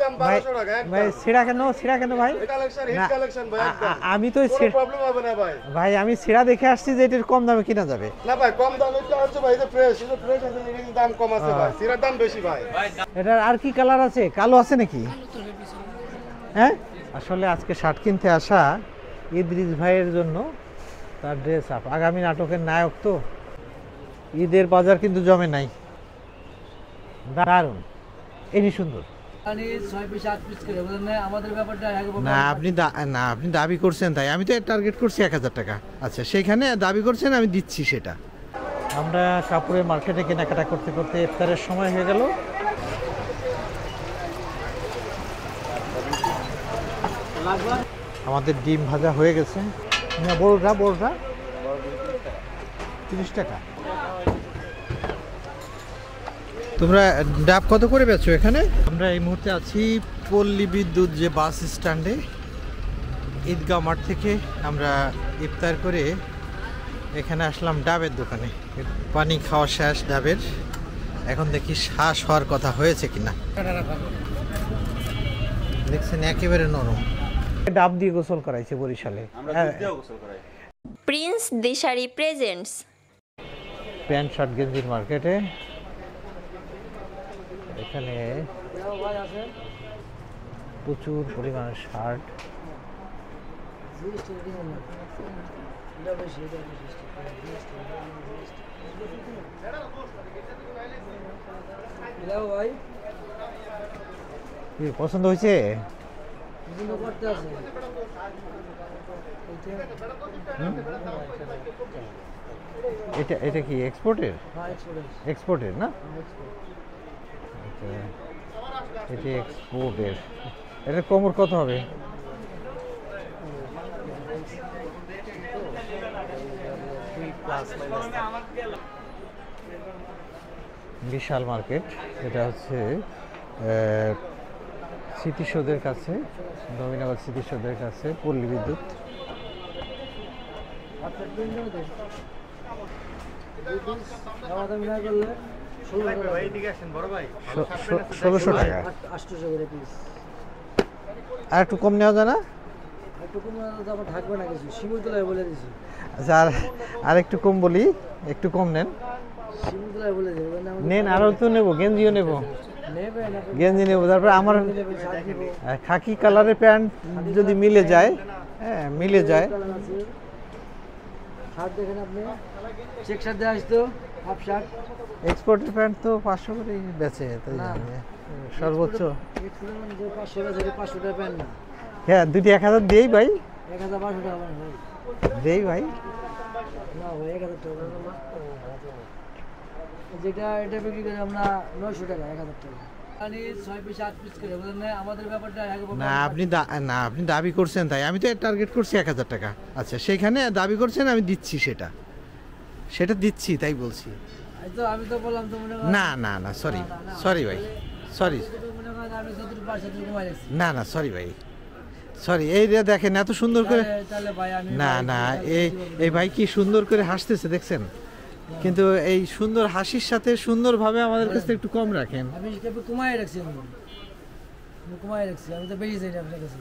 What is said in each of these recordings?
দাম 1200 টাকা একদম। ভাই ছিড়া কেন ভাই? এই কালেকশন হিট কালেকশন ভাই একদম। আমি তো কোনো প্রবলেম হবে না ভাই। ভাই আমি ছিড়া দেখে আসছি যে এটার কম দামে কিনা যাবে। না ভাই কম দামে তো আছে ভাই, এটা ফ্রেশ আছে, এটা কিন্তু দাম কম আছে ভাই, সিরার দাম বেশি ভাই। এটার আর কি কালার আছে? কালো আছে নাকি? হ্যাঁ, আসলে আজকে শার্ট কিনতে আসা ইদ্রিস ভাইয়ের জন্য তার ড্রেস আপ, আগামী নাটকের নায়ক তো, ঈদের বাজার কিন্তু জমে নাই। দারুণ, এটি সুন্দর না। আপনি দাবি করছেন তাই, আমি তো টার্গেট করছি 1000 টাকা। আচ্ছা, সেখানে দাবি করছেন, আমি দিচ্ছি সেটা। আমরা কাপড়ের মার্কেটে কেনাকাটা করতে করতে ইফতারের সময় হয়ে গেল। আমাদের ডিম ভাজা হয়ে গেছে। বড়টা 30 টাকা। তোমরা ডাব কত করে বেচো এখানে? আমরা এই মুহূর্তে আছি পল্লী বিদ্যুৎ যে বাস স্ট্যান্ডে। ঈদগাহ মাঠ থেকে আমরা ইফতার করে এখানে আসলাম ডাবের দোকানে। পানি খাওয়া শেষ ডাবের, এখন দেখি শ্বাস হওয়ার কথা হয়েছে কিনা। দেখছেন একেবারে নরম। ডাব দিয়ে গোসল করাইছে বরিশালে। প্রিন্স দিশারি প্রেজেন্টস প্যান্ট শার্ট গেঞ্জির মার্কেটে। এখানে প্রচুর পরিমাণে শার্ট। পছন্দ হয়েছে? এটা কি এক্সপোর্টের? এক্সপোর্টের না, এটা এক্সপোর্টের। এটা কোমর কত হবে? বিশাল মার্কেট। এটা হচ্ছে স্মৃতিসৌধের কাছে, নবীনগর স্মৃতিসৌধের কাছে, পল্লী বিদ্যুৎ। 1600 টাকা। আর একটু কম নেওয়া যায় না? আচ্ছা, আর একটু কম বলি, একটু কম নেন। নেন, আরো তো নেবো, গেঞ্জিও নেবো, গেঞ্জি নেবো। তারপরে আমার খাকি কালারের প্যান্ট যদি মিলে যায়, হ্যাঁ মিলে যায়। এক্সপোর্টের প্যান্ট তো 500 করে বেচে, সর্বোচ্চ। হ্যাঁ, দুটি 1000 দিই ভাই, 1500 টাকা দেই ভাই। যেটা এটা বিক্রি করে আমরা 900 টাকা, 1000 টাকা। মানে 6 পিস 8 পিস করে বলেন না, আমাদের ব্যাপারটা না আপনি দাবি করছেন তাই, আমি তো টার্গেট করছি 1000 টাকা। আচ্ছা, সেখানে দাবি করছেন, আমি দিচ্ছি সেটা দিচ্ছি, তাই বলছি। আমি তো বললাম তো মনে না সরি ভাই, সরি। না সরি ভাই, সরি। এই যে দেখেন এত সুন্দর করে, না এই ভাই কি সুন্দর করে হাসতেছে দেখছেন, কিন্তু এই সুন্দর হাসির সাথে সুন্দরভাবে আমাদের কাছে একটু কম রাখেন। আমি কমায় রাখছি, আমি তো বেরিয়ে যাই আপনার কাছে।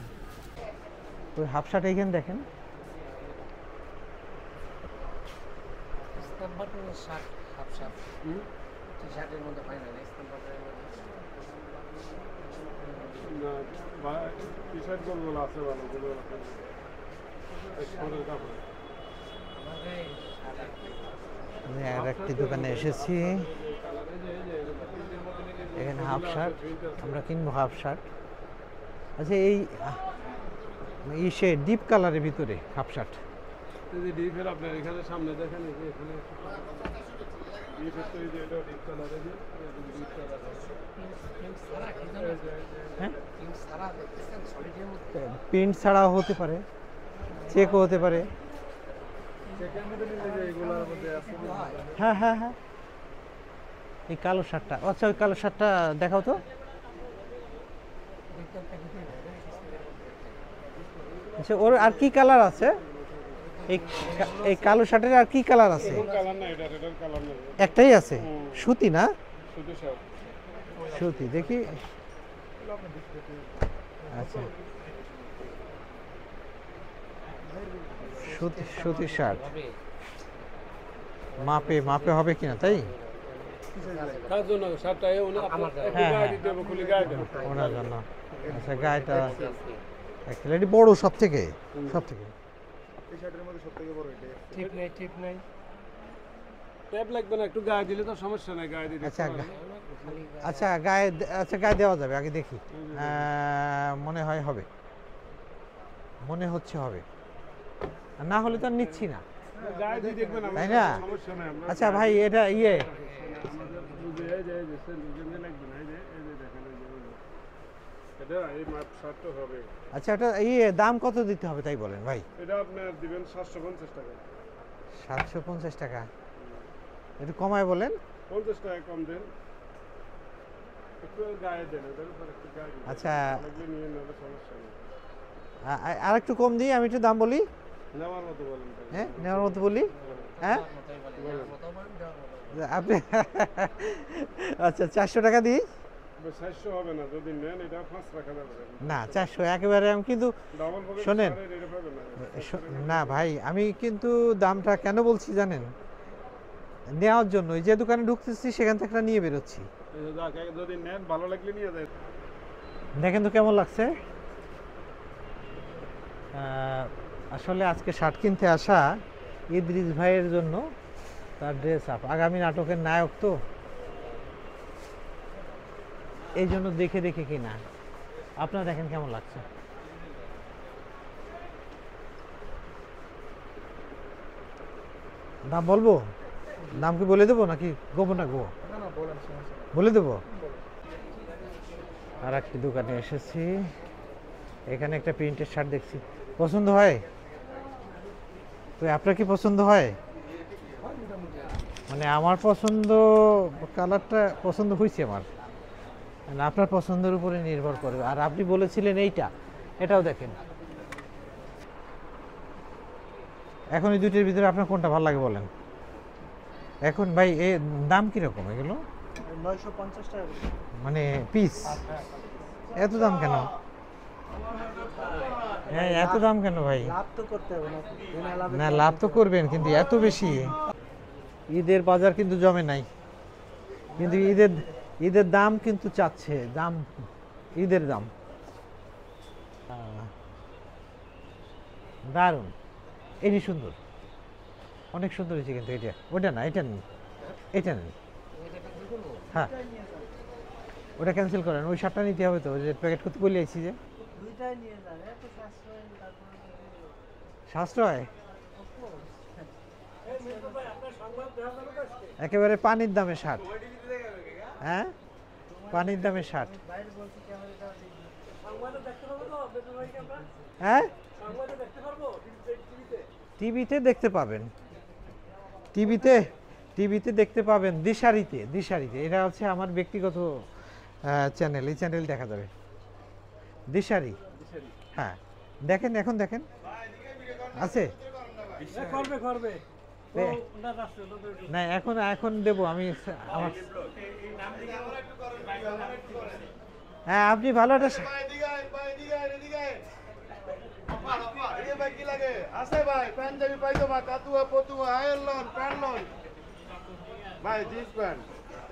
ওই হাফ শার্ট এইখানে দেখেন, আর একটি দোকানে এসেছি, এখানে হাফ শার্ট আমরা কিনবো, হাফ শার্ট। আচ্ছা, এই ডিপ কালারের ভিতরে হাফ শার্ট। আপনার এখানে সামনে দেখেন, এখানে প্রিন্ট ছাড়াও হতে পারে, চেকও হতে পারে। হ্যাঁ, এই কালো শার্টটা, আচ্ছা ওই কালো শার্টটা দেখাও তো। আচ্ছা, ওর আর কি কালার আছে? এই কালো শার্টের আর কি কালার আছে? একটাই আছে, সুতি না? সুতি, দেখি আচ্ছা, সুতির শার্ট মাপে মাপে হবে কিনা তাই? তার জন্য শার্টটা হ্যাঁ, গায়ে দিতে হবে, খুলে গায়ে দেবো। ওনার জন্য। আচ্ছা, গায়েটা actually এটি বড় সব থেকে ঠিক নাই ট্যাপ লাগবে না, একটু গায়ে দিলে তো সমস্যা নাই, গায়ে দিতে আচ্ছা আচ্ছা গায়ে দেওয়া যাবে, আগে দেখি। মনে হয় হবে, মনে হচ্ছে হবে, আর না হলে তো আর নিচ্ছি না, গায়ে দিয়ে দেখবেন, তাই না? সমস্যা নাই। আমরা আচ্ছা ভাই, এটা ইয়ে আমাদের বুঝে এই যে লাগবে না, এই যে দেখেন, এটা এই মাপ শার্টটা হবে। আচ্ছা, এটা ইয়ে দাম কত দিতে হবে তাই বলেন ভাই? এটা আপনার দিবেন 750 টাকা। 750 টাকা, একটু কমায় বলেন। 50 টাকা কম দেন, একটু গায়ে দেন, ওটার উপর একটু গায়ে দিন। আচ্ছা, লাগলে নিয়ে নেবে, সমস্যা নেই। আর একটু কম দিই, আমি একটু দাম বলি। নেওয়ার মতো বলেন তাই। হ্যাঁ, নেওয়ার মতো বলি। হ্যাঁ, আপনি আচ্ছা 400 টাকা দিই। 400 হবে না, যদি নেন এটা 5 রাখা যাবে না, 400 একেবারে। আমি কিন্তু ডাবল পকেট শোনেন, এটা পাবেন না। না ভাই, আমি কিন্তু দামটা কেন বলছি জানেন? নেওয়ার জন্য যে দোকানে ঢুকতেছি সেখান থেকে একটা নিয়ে বেরোচ্ছি। যদি নেন ভালো লাগলে নিয়ে যায়। দেখেন তো কেমন লাগছে। আসলে আজকে শার্ট কিনতে আসা ইদ্রিস ভাইয়ের জন্য তার ড্রেস আপ, আগামী নাটকের নায়ক তো, এই জন্য দেখে দেখে কিনা। আপনারা দেখেন কেমন লাগছে। দাম বলবো? দাম কি বলে দেবো নাকি গোপন রাখবো? বলে দেবো। আর একটি দোকানে এসেছি, এখানে একটা প্রিন্টের শার্ট দেখছি, পছন্দ হয় তো? আপনার কি পছন্দ হয়? মানে আমার পছন্দ, কালারটা পছন্দ হয়েছে আমার, মানে আপনার পছন্দের উপরে নির্ভর করে। আর আপনি বলেছিলেন এটাও দেখেন। এখন এই দুটির ভিতরে আপনার কোনটা ভালো লাগে বলেন? এখন ভাই দাম কিরকম এগুলো? 950 টাকা মানে পিস? এত দাম কেন? হ্যাঁ, এত দাম কেন ভাই? লাভ তো করতে হবে না, লাভ তো করবেন, কিন্তু এত বেশি? ঈদের বাজার কিন্তু জমে নাই, কিন্তু ঈদের দাম কিন্তু চাচ্ছে, দাম ঈদের দাম। দারুণ, এটি সুন্দর, অনেক সুন্দর হয়েছে, কিন্তু এটা ওটা না, এটা নেই, এটা নেই। হ্যাঁ, ওটা ক্যান্সেল করেন, ওই শার্টটা নিতে হবে তো, যে প্যাকেট করতে বলে আইছি যে। দুইটাই নিয়ে যান, এত সাশ্রয়। সাশ্রয় একেবারে পানির দামে শার্ট। হ্যাঁ, পানির দামে শার্ট। হ্যাঁ, টিভিতে দেখতে পাবেন, টিভিতে দেখতে পাবেন, দিশারিতে। এটা হচ্ছে আমার ব্যক্তিগত চ্যানেল, এই চ্যানেল দেখা যাবে, দিশারি। হ্যাঁ, দেখেন, এখন দেখেন আছে। না, এখন দেবো আমি আমার। হ্যাঁ, আপনি ভালো একটা পাঞ্জাবি পায়জামা, কাতুয়া পতুয়া, আয়রন, প্যান্টলন ভাই, জিন্স প্যান্ট,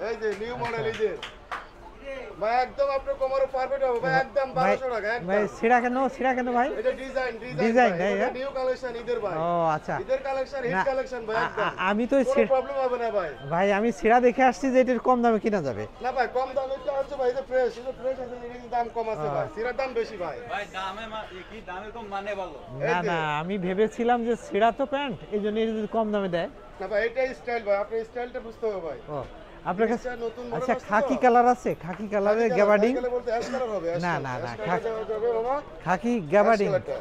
এই যে নিউ মডেল, এই যে ভাই একদম আপনার কোমরে পারফেক্ট হবে ভাই, একদম 1200 টাকা একদম। ভাই ছিড়া কেন ভাই? এটা ডিজাইন নাই, এটা নিউ কালেকশন ঈদের ভাই। ও আচ্ছা, ঈদের কালেকশন, হিট না, কালেকশন ভাই একদম। আমি তো কোনো প্রবলেম হবে না ভাই। ভাই আমি ছিড়া দেখে আসছি যে এটার কম দামে কিনা যাবে না ভাই, কম দামে তো আছে ভাই, এটা ফ্রেশ, এটা ফ্রেশ আছে, এটা কিন্তু দাম কম আছে ভাই, সিরার দাম বেশি ভাই। ভাই দামে কি দামে কম মানে ভালো। না, আমি ভেবেছিলাম যে ছিড়া তো প্যান্ট, এই জন্য এটা যদি কম দামে দেয়। না ভাই, এটাই স্টাইল ভাই, আপনি স্টাইলটা বুঝতে হবে ভাই। ও, আপনার কাছে জিনিসটা নতুন মডেল আচ্ছা আসছে তো। খাকি কালার আছে? খাকি কালারের গ্যাবার্ডিং? বলতে অ্যাশ কালার হবে, অ্যাশ না, কালার, না, অ্যাশ না, কালার দেওয়া যাবে মামা। খাকি গ্যাবার্ডিং, কালারটা।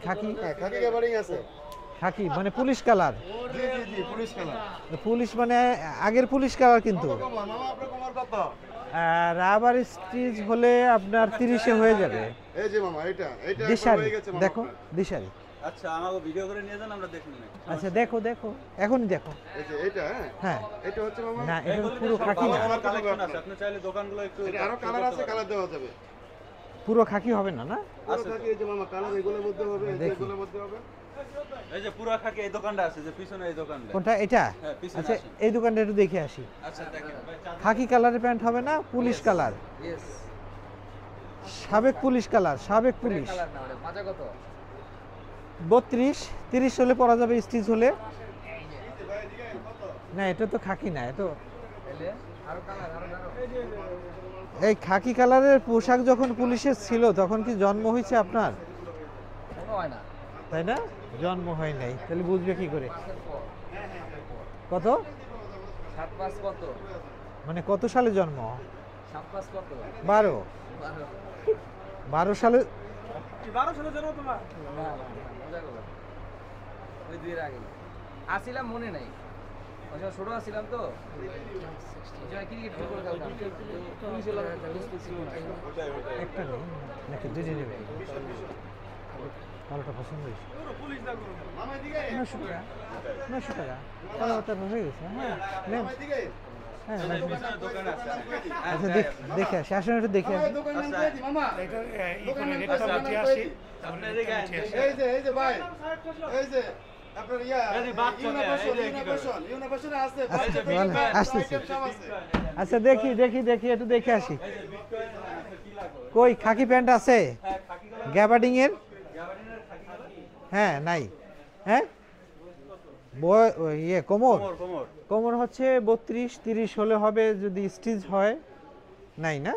খাকি, হ্যাঁ, খাকি গ্যাবারিং আছে। খাকি মানে পুলিশ কালার? জি জি জি, পুলিশ কালার। পুলিশ মানে আগের পুলিশ কালার কিন্তু। মামা আপনার কোমর কত? রাবার স্টিচ হলে আপনার 30-এ হয়ে যাবে। এই যে মামা, এটা দিশারি, হয়ে গেছে মামা দেখো আপনার। দিশারি। আচ্ছা আমাকে ভিডিও করে নিয়ে যান, আমরা দেখুন না। আচ্ছা দেখো, এখনই দেখো। এই যে এটা, হ্যাঁ, এটা হচ্ছে মামা। না, এটা পুরো খাকি না। আমার কালেকশন আছে, আপনি চাইলে দোকানগুলো একটু এটা আরো কালার আছে, কালার দেওয়া যাবে। পুরো খাকি হবে না, না? পুরো খাকি এই যে মামা কালার এগুলোর মধ্যে হবে, এই যে দেখি। এগুলোর মধ্যে হবে। এই যে পুরা খাকি এই দোকানটা আছে যে পিছনে এই দোকানটা। কোনটা এটা? হ্যাঁ, পিছনে আচ্ছা আসেন। এই দোকানটা একটু দেখে আসি। আচ্ছা দেখেন ভাই, খাকি কালারের প্যান্ট হবে না, পুলিশ কালার? ইয়েস সাবেক পুলিশ কালার, সাবেক পুলিশ। কালার না ওটা মাজা কত 32 30 হলে পরা যাবে, স্টিচ হলে। না এটা তো খাকি না, এটা এলে আরো কালার আরো এই খাকি কালারের পোশাক যখন পুলিশের ছিল তখন কি জন্ম হয়েছে আপনার? মনে হয় না তাই না? জন্ম হয় নাই, তাহলে বুঝবে কি করে? কত 7-5 কত মানে কত সালে জন্ম? 7-5 কত 12 12 সালে। কি 12 সালে জন্ম তোমার? না মজা করলাম ওই দুইয়ের আগে আসিলাম মনে নাই ওই সময় ছোট আসছিলাম তো ওই সময় ক্রিকেট ফুটবল খেলতাম পুলিশ এলাকা ছিল না একটা নেই নাকি দুইটা নেবে? কালোটা পছন্দ হয়েছে। পুলিশ না করো। 900 টাকা কালো তো হয়ে গেছে। হ্যাঁ নেন। হ্যাঁ পিছনে দোকান আছে। আচ্ছা দেখে আসি, আসুন একটু দেখে আসি। দোকান নাম কই দি মামা? দোকান নাম কই দি? আপনি এদিকে আইন। এই যে ভাই, এই যে আপনার এই যে বাচ্চা মেয়ে, এই যে কি করে? ইউনিভার্সিটি আছে, আচ্ছা, বাচ্চা ভালো, আসতেছি। আইটেম সব আছে। আচ্ছা দেখি একটু দেখে আসি। কই খাকি প্যান্ট আছে গ্যাবার্ডিং এর? হ্যাঁ নাই। হ্যাঁ ইয়ে কোমর কোমর কোমর। কোমর হচ্ছে 32 30 হলে হবে যদি স্টিচ হয়। নাই না?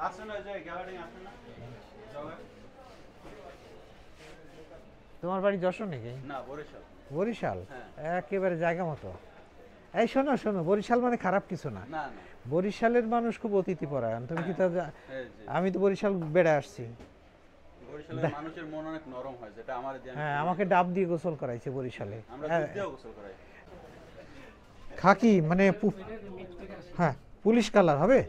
আসেন ওই যে গ্যালারি আসেন না? তোমার বাড়ি যশোর নাকি? না বরিশাল। বরিশাল? হ্যাঁ। একেবারে জায়গা মতো। এই শোনো বরিশাল মানে খারাপ কিছু না। না না বরিশালের মানুষ খুব অতিথিপরায়ণ। তুমি কি তা এই যে আমি তো বরিশাল বেড়ে আসছি। বরিশালের মানুষের মন অনেক নরম হয়, যেটা আমার দিয়ে হ্যাঁ আমাকে ডাব দিয়ে গোসল করাইছে বরিশালে। আমরা হ্যাঁ, দুধ দিয়েও গোসল করাই। খাকি মানে হ্যাঁ পুলিশ কালার হবে।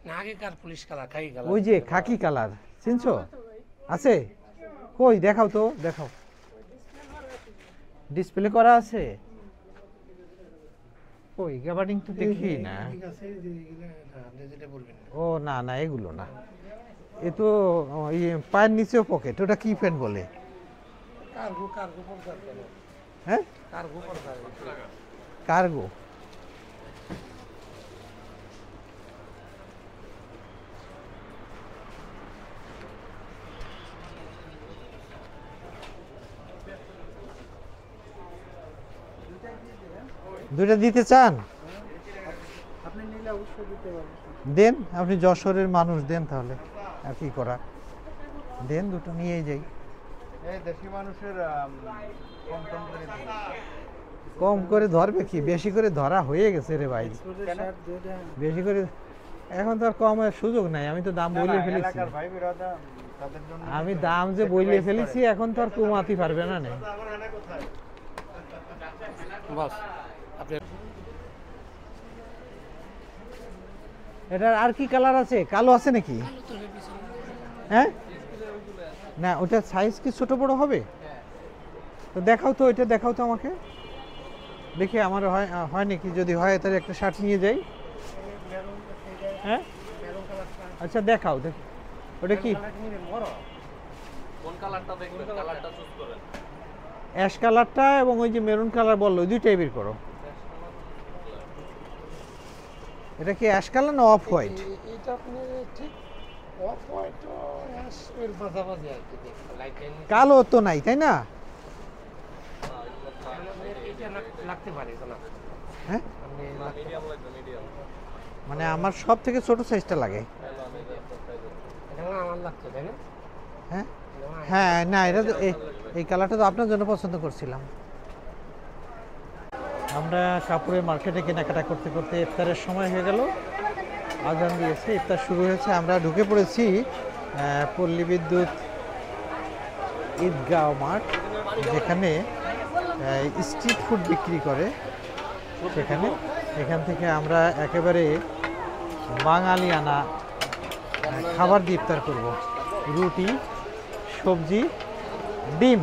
না আগেকার পুলিশ কালার খাই কালার। ওই যে খাকি কালার চিনছো? আছে কই দেখাও তো, দেখাও। ডিসপ্লে করা আছে কই? গ্যাবার্ডিং তো দেখি না। ও না এগুলো না, এ তো পায়ের নিচেও পকেট। ওটা কি প্যান্ট বলে? হ্যাঁ কার্গো। দুইটা দিতে চান? আপনি নিলে অবশ্যই দিতে পারবেন দেন, আপনি যশোরের মানুষ, দেন তাহলে আর কি করা। দেন দুটো নিয়েই যাই। এই দেশি মানুষের কম কম করে দিই। কম করে ধরবে কি, বেশি করে ধরা হয়ে গেছে রে ভাই। বেশি করে এখন তো আর কমের সুযোগ নাই। আমি তো দাম বলে ফেলেছি। এলাকার ভাই বিরাদা তাদের জন্য আমি দাম যে বলে ফেলেছি, এখন তো আর কমাতে পারবে না। আমার আনা কোথায়? বস আপনি এটার আর কি কালার আছে? কালো আছে নাকি? হ্যাঁ না ওটার সাইজ কি ছোট বড় হবে? তো দেখাও তো, ওইটা দেখাও তো আমাকে দেখি আমার হয় নাকি। যদি হয় তাহলে একটা শার্ট নিয়ে যাই। হ্যাঁ আচ্ছা দেখাও দেখি ওটা কি। কোন কালারটা দেখবেন? কালারটা চুজ করেন। অ্যাশ কালারটা এবং ওই যে মেরুন কালার বললো, ওই দুইটাই বের করো। এটা কি অ্যাশ কালার না অফ হোয়াইট? এটা আপনি ঠিক অফ হোয়াইট অ্যাশ এর মাঝামাঝি আর কি দেখতে লাইট কালো তো নাই তাই না? এটা লাগতে পারে না। হ্যাঁ আপনি মিডিয়াম লাগবে, মিডিয়াম। মানে আমার সব থেকে ছোট সাইজটা লাগে। এটা আমার লাগছে তাই না? হ্যাঁ হ্যাঁ না এটা তো এই কালারটা তো আপনার জন্য পছন্দ করছিলাম। আমরা কাপড়ের মার্কেটে কেনাকাটা করতে করতে ইফতারের সময় হয়ে গেল। আজান দিয়েছে, ইফতার শুরু হয়েছে। আমরা ঢুকে পড়েছি পল্লী বিদ্যুৎ ঈদগাহ মাঠ, যেখানে স্ট্রিট ফুড বিক্রি করে। সেখানে এখান থেকে আমরা একেবারে বাঙালিয়ানা খাবার দিয়ে ইফতার করব। রুটি, সবজি, ডিম।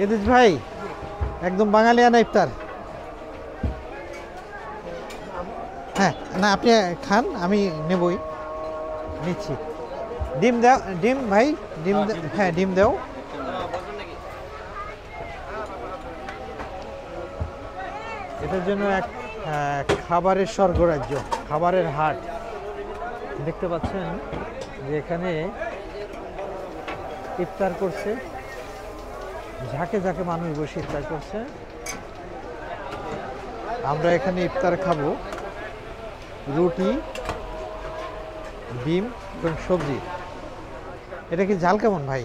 এদিস ভাই একদম বাঙালিয়ানা ইফতার। হ্যাঁ না আপনি খান, আমি নেবই, নিচ্ছি। ডিম দাও, ডিম ভাই, ডিম হ্যাঁ ডিম দাও। এটার জন্য এক খাবারের স্বর্গরাজ্য, খাবারের হাট। দেখতে পাচ্ছেন যে এখানে ইফতার করছে, ঝাঁকে ঝাঁকে মানুষ বসে ইফতার করছে। আমরা এখানে ইফতার খাবো রুটি, ডিম এবং সবজি। এটা কি ঝাল কেমন ভাই?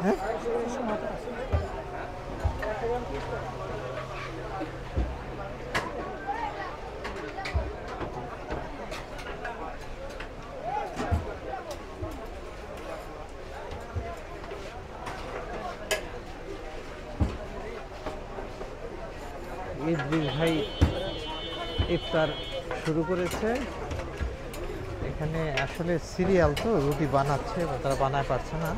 হ্যাঁ ইদ্রিস ভাই ইফতার শুরু করেছে। এখানে আসলে সিরিয়াল তো, রুটি বানাচ্ছে, তারা বানায় পারছে না।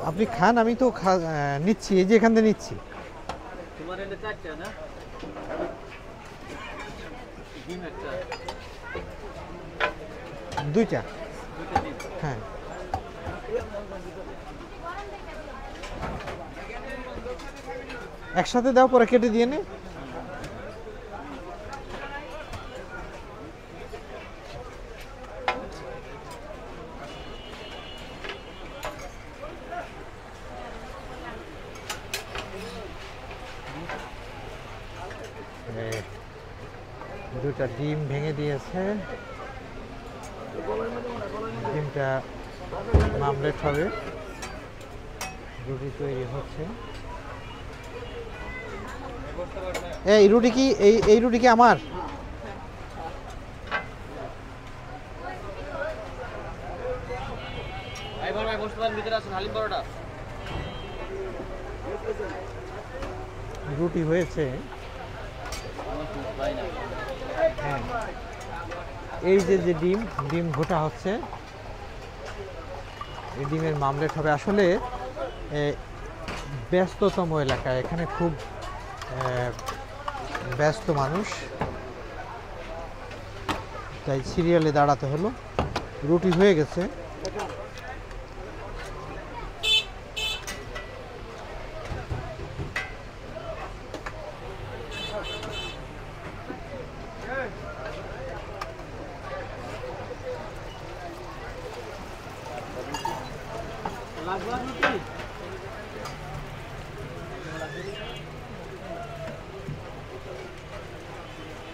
আপনি খান, আমি তো নিচ্ছি, এই যে এখান থেকে নিচ্ছি। তোমার এনে চারটা না? ডিম একটা, দুইটা, দুইটা ডিম। হ্যাঁ। একসাথে দাও, পরে কেটে দিয়ে নে। দুটা ডিম ভেঙে দিয়েছে, ডিমটা মামলেট হবে, রুটি তৈরি হচ্ছে। এই রুটি কি এই রুটি কি আমার? এবার ভাই বসতে পারেন, ভিতরে আসুন। হালিম পরোটা রুটি হয়েছে, হ্যাঁ। এই যে যে ডিম ডিম ঘোটা হচ্ছে, এই ডিমের মামলেট হবে। আসলে ব্যস্ততম এলাকা, এখানে খুব ব্যস্ত মানুষ, তাই সিরিয়ালে দাঁড়াতে হলো। রুটি হয়ে গেছে,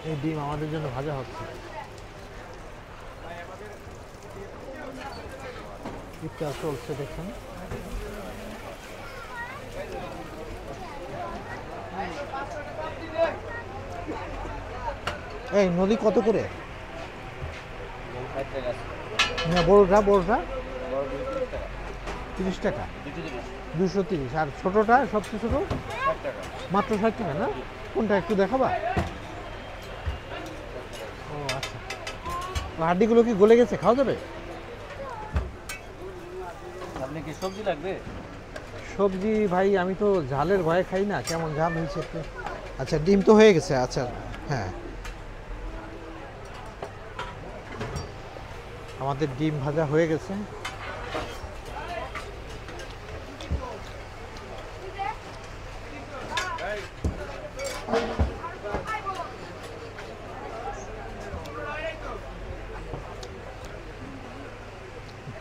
এই ডিম আমাদের জন্য ভাজা হচ্ছে। ইফতার চলছে দেখুন। এই নদী কত করে? না বড়টা 30 টাকা, 230। আর ছোটটা সবচেয়ে ছোট মাত্র 60 টাকা না? কোনটা একটু দেখাবা? ও আচ্ছা, হাড্ডিগুলো কি গলে গেছে, খাওয়া যাবে? আপনি কি সবজি লাগবে? সবজি ভাই আমি তো ঝালের ভয়ে খাই না, কেমন ঝাল হয়েছে একটু। আচ্ছা ডিম তো হয়ে গেছে, আচ্ছা হ্যাঁ আমাদের ডিম ভাজা হয়ে গেছে।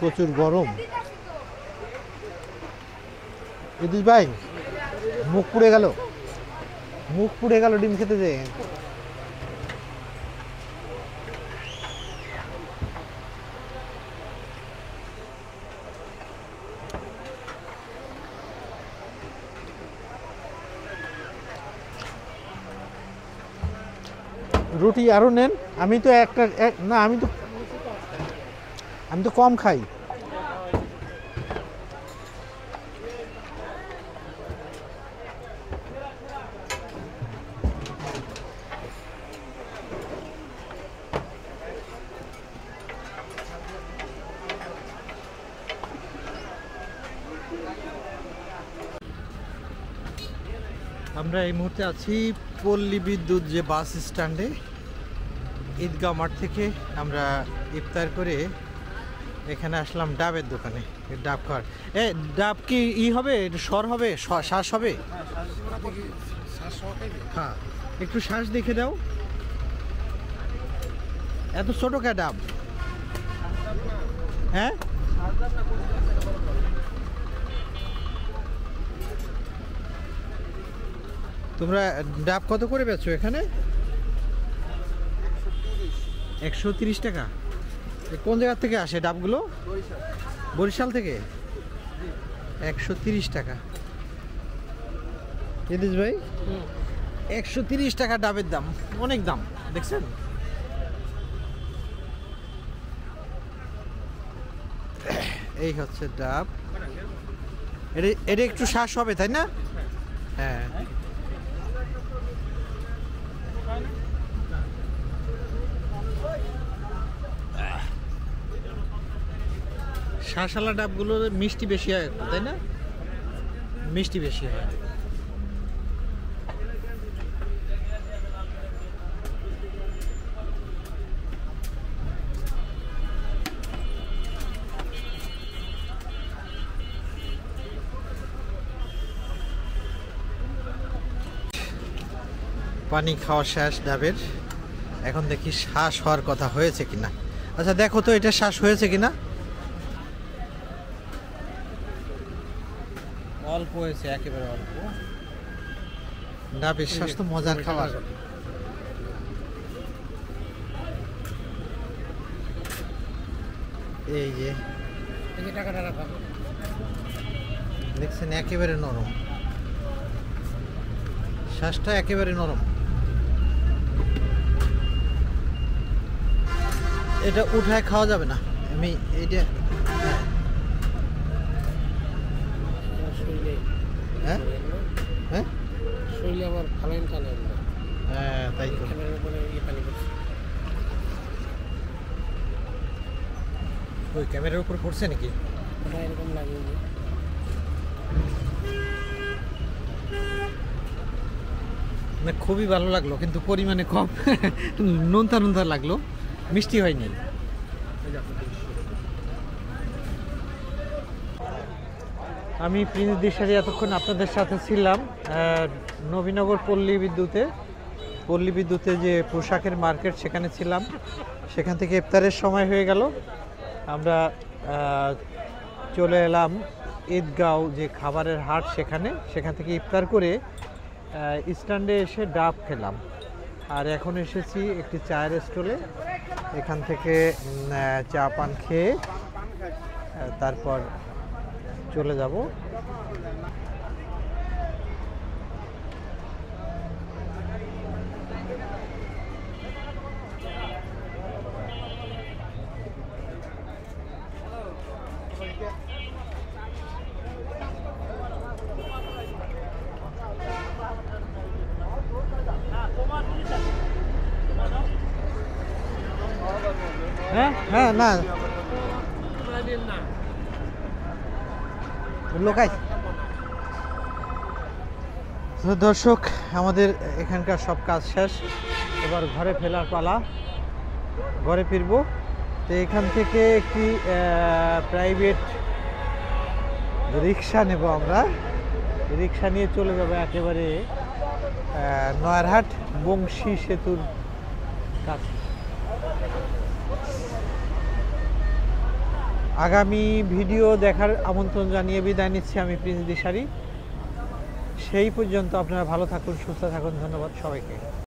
প্রচুর গরম। ইদ্রিস ভাই মুখ পুড়ে গেল, মুখ পুড়ে গেল ডিম খেতে যেয়ে। রুটি আরো নেন, আমি তো না আমি তো কম খাই। আমরা এই মুহূর্তে আছি পল্লী বিদ্যুৎ যে বাস স্ট্যান্ডে। ঈদগাঁও মাঠ থেকে আমরা ইফতার করে এখানে আসলাম ডাবের দোকানে, ডাব খাওয়ার। ডাব কি হবে, সর হবে, শ্বাস হবে? হ্যাঁ, একটু শ্বাস দেখে দাও। এত ছোট কে ডাব? হ্যাঁ, তোমরা ডাব কত করে বেচো এখানে? 130 টাকা। কোন জায়গা থেকে আসে ডাবগুলো? বরিশাল থেকে। 130 টাকা। ইদিস ভাই, 130 টাকা ডাবের দাম, অনেক দাম দেখছেন। এই হচ্ছে ডাব। এটা একটু শ্বাস হবে তাই না? হ্যাঁ, শাঁসালা ডাবগুলো মিষ্টি বেশি হয় তাই না? মিষ্টি বেশি হয়। পানি খাওয়া শেষ ডাবের। এখন দেখি শ্বাস হওয়ার কথা হয়েছে কিনা। আচ্ছা দেখো তো এটা শ্বাস হয়েছে কিনা। অল্প হয়েছে, একেবারে অল্প। ডাবের শ্বাস তো মজার খাবার। এই যে দেখছেন, একেবারে নরম শ্বাসটা, একেবারে নরম। এটা উঠায় খাওয়া যাবে না। আমি এইটা হ্যাঁ হ্যাঁ শরীরে আমার ফালাইন টানে না। হ্যাঁ তাই তো। ক্যামেরার উপরে পানি পড়ছে। ওই ক্যামেরার উপর পড়ছে নাকি? ওটা এরকম লাগে যে না, খুবই ভালো লাগলো কিন্তু পরিমাণে কম। নোনতা নোনতা লাগলো, মিষ্টি হয়নি। আমি প্রিন্স দিশারি এতক্ষণ আপনাদের সাথে ছিলাম নবীনগর পল্লী বিদ্যুতে যে পোশাকের মার্কেট, সেখানে ছিলাম। সেখান থেকে ইফতারের সময় হয়ে গেল, আমরা চলে এলাম ঈদগাঁও যে খাবারের হাট, সেখান থেকে ইফতার করে স্ট্যান্ডে এসে ডাব খেলাম। আর এখন এসেছি একটি চায়ের স্টলে, এখান থেকে চা পান খেয়ে তারপর চলে যাব। হ্যাঁ হ্যাঁ, না লোকাই। দর্শক, আমাদের এখানকার সব কাজ শেষ, এবার ঘরে ফেরার পালা, ঘরে ফিরবো। তো এখান থেকে একটি প্রাইভেট রিক্সা নেব, আমরা রিক্সা নিয়ে চলে যাবো একেবারে নয়ারহাট বংশী সেতুর কাছে। আগামী ভিডিও দেখার আমন্ত্রণ জানিয়ে বিদায় নিচ্ছি আমি প্রিন্স দিশারি। সেই পর্যন্ত আপনারা ভালো থাকুন, সুস্থ থাকুন। ধন্যবাদ সবাইকে।